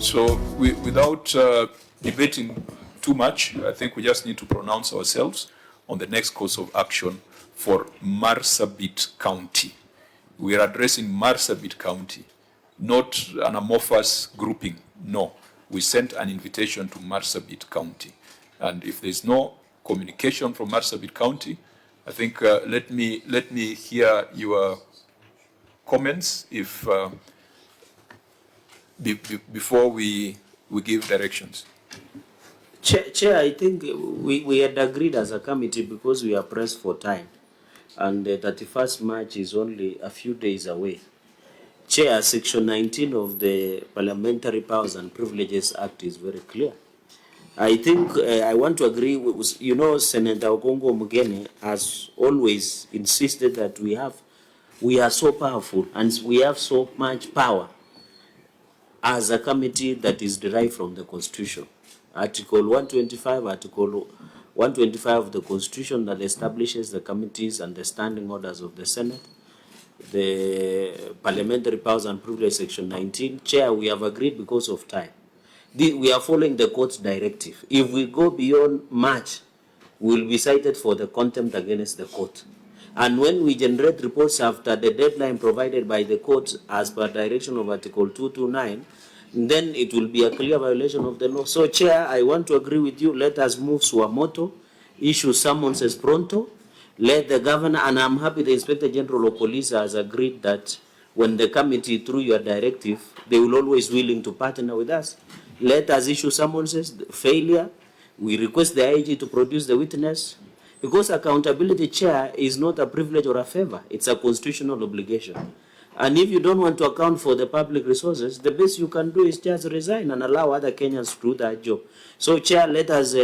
So without debating too much, I think we just need to pronounce ourselves on the next course of action for Masabit County. We are addressing Masabit County, not an amorphous grouping. No, we sent an invitation to Masabit County. And if there's no communication from Masabit County, I think let me hear your comments if before we give directions. Chair, I think we had agreed as a committee because we are pressed for time, and the 31st March is only a few days away. Chair, Section 19 of the Parliamentary Powers and Privileges Act is very clear. I think I want to agree with, Senator Okongo Mugeni has always insisted that we are so powerful and we have so much power as a committee that is derived from the Constitution. Article 125 of the Constitution that establishes the committees and the standing orders of the Senate, the Parliamentary Powers and Privileges Section 19. Chair, we have agreed because of time. We are following the court's directive. If we go beyond March, we will be cited for the contempt against the court. And when we generate reports after the deadline provided by the court as per direction of Article 229, then it will be a clear violation of the law. So, Chair, I want to agree with you. Let us move suamoto, issue summonses pronto, let the governor, and I'm happy the Inspector General of Police has agreed that when the committee, through your directive, they will always willing to partner with us. Let us issue summonses. Failure, we request the IG to produce the witness, because accountability, Chair, is not a privilege or a favor. It's a constitutional obligation. And if you don't want to account for the public resources, the best you can do is just resign and allow other Kenyans to do that job. So, Chair, let us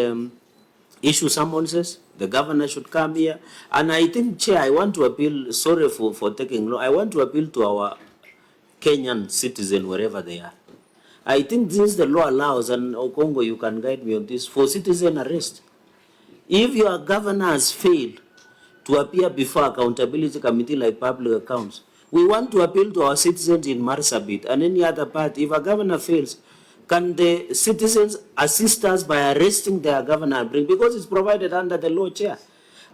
issue summonses. The governor should come here. And I think, Chair, I want to appeal, sorry for taking long, I want to appeal to our Kenyan citizens wherever they are. I think this the law allows, and Okongo, you can guide me on this, for citizen arrest. If your governor has failed to appear before accountability committee like public accounts, we want to appeal to our citizens in Masabit and any other part. If a governor fails, can the citizens assist us by arresting their governor and bring, because it's provided under the law, Chair.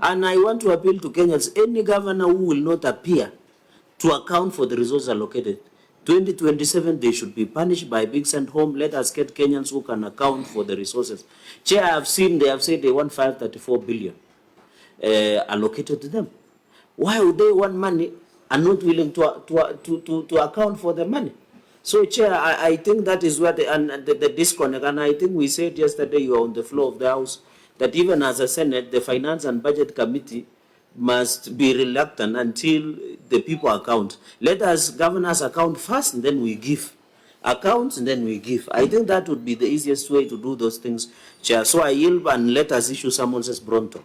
And I want to appeal to Kenyans, any governor who will not appear to account for the resources allocated, 2027, they should be punished by being sent home. Let us get Kenyans who can account for the resources. Chair, I have seen they have said they want 534 billion allocated to them. Why would they want money and not willing to account for the money? So, Chair, I think that is where the disconnect. And I think we said yesterday, you are on the floor of the House, that even as a Senate, the Finance and Budget Committee must be reluctant until the people account. Let us governors account first, and then we give. Accounts, and then we give. I think that would be the easiest way to do those things, Chair. So I yield and let us issue summonses pronto.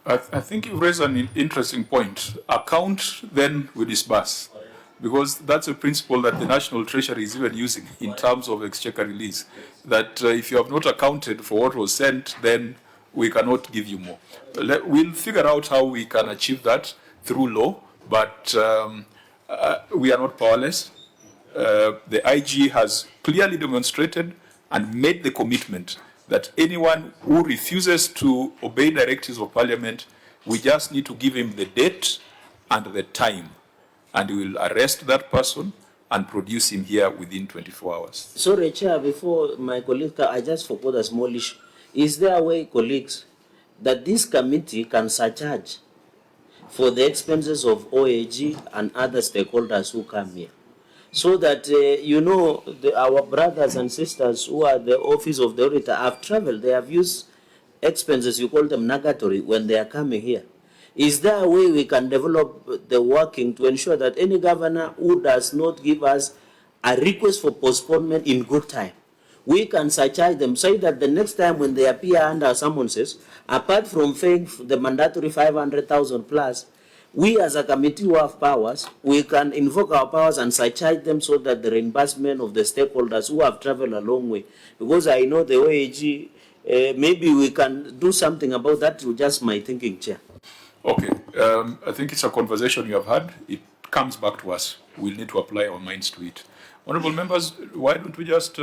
I think you raise an interesting point. Account, then we disburse. Because that's a principle that the National Treasury is even using in terms of exchequer release. That if you have not accounted for what was sent, then we cannot give you more. We'll figure out how we can achieve that through law, but we are not powerless. The IG has clearly demonstrated and made the commitment that anyone who refuses to obey directives of Parliament, we just need to give him the date and the time, and we will arrest that person and produce him here within 24 hours. Sorry, Chair, before my colleague, I just forgot a small issue. Is there a way, colleagues, that this committee can surcharge for the expenses of OAG and other stakeholders who come here? So that, our brothers and sisters who are the office of the auditor have traveled, they have used expenses, you call them nugatory, when they are coming here. Is there a way we can develop the working to ensure that any governor who does not give us a request for postponement in good time, we can surcharge them so that the next time when they appear under summonses, apart from paying the mandatory 500,000 plus, we as a committee who have powers, we can invoke our powers and surcharge them so that the reimbursement of the stakeholders who have traveled a long way. Because I know the OAG, maybe we can do something about that, just my thinking, Chair. Okay, I think it's a conversation you have had. It comes back to us, we'll need to apply our minds to it. Honorable members, why don't we just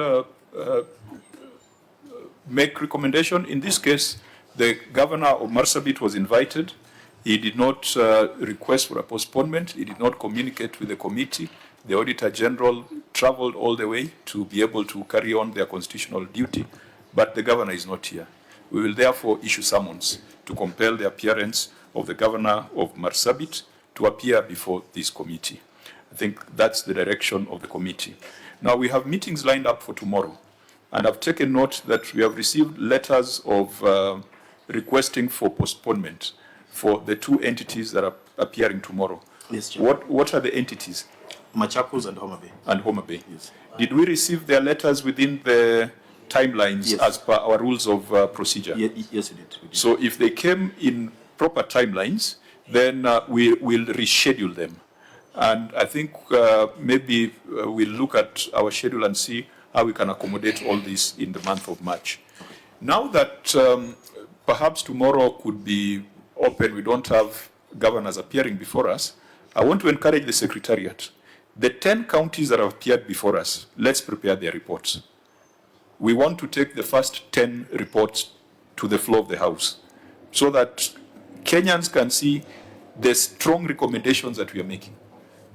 make recommendation? In this case, the governor of Masabit was invited. He did not request for a postponement. He did not communicate with the committee. The Auditor General traveled all the way to be able to carry on their constitutional duty, but the governor is not here. We will therefore issue summons to compel the appearance of the governor of Masabit to appear before this committee. I think that's the direction of the committee. Now, we have meetings lined up for tomorrow, and I've taken note that we have received letters of requesting for postponement for the two entities that are appearing tomorrow. Yes, Chair. What are the entities? Machakos and Homa Bay. And Homa Bay. Yes. Did we receive their letters within the timelines Yes. as per our rules of procedure? Yes, we did. So if they came in proper timelines, then we will reschedule them. And I think maybe we'll look at our schedule and see how we can accommodate all this in the month of March. Now that perhaps tomorrow could be open, we don't have governors appearing before us, I want to encourage the Secretariat. The 10 counties that have appeared before us, let's prepare their reports. We want to take the first 10 reports to the floor of the House so that Kenyans can see the strong recommendations that we are making.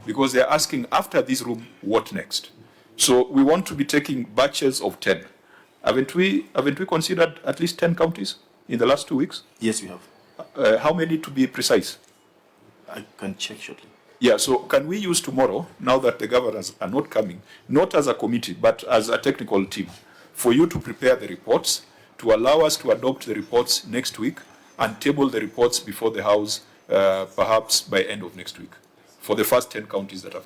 Because they're asking, after this room, what next? So we want to be taking batches of 10. Haven't we considered at least 10 counties in the last 2 weeks? Yes, we have. How many to be precise? I can check shortly. Yeah, so can we use tomorrow, now that the governors are not coming, not as a committee, but as a technical team, for you to prepare the reports, to allow us to adopt the reports next week and table the reports before the House perhaps by end of next week for the first 10 counties that have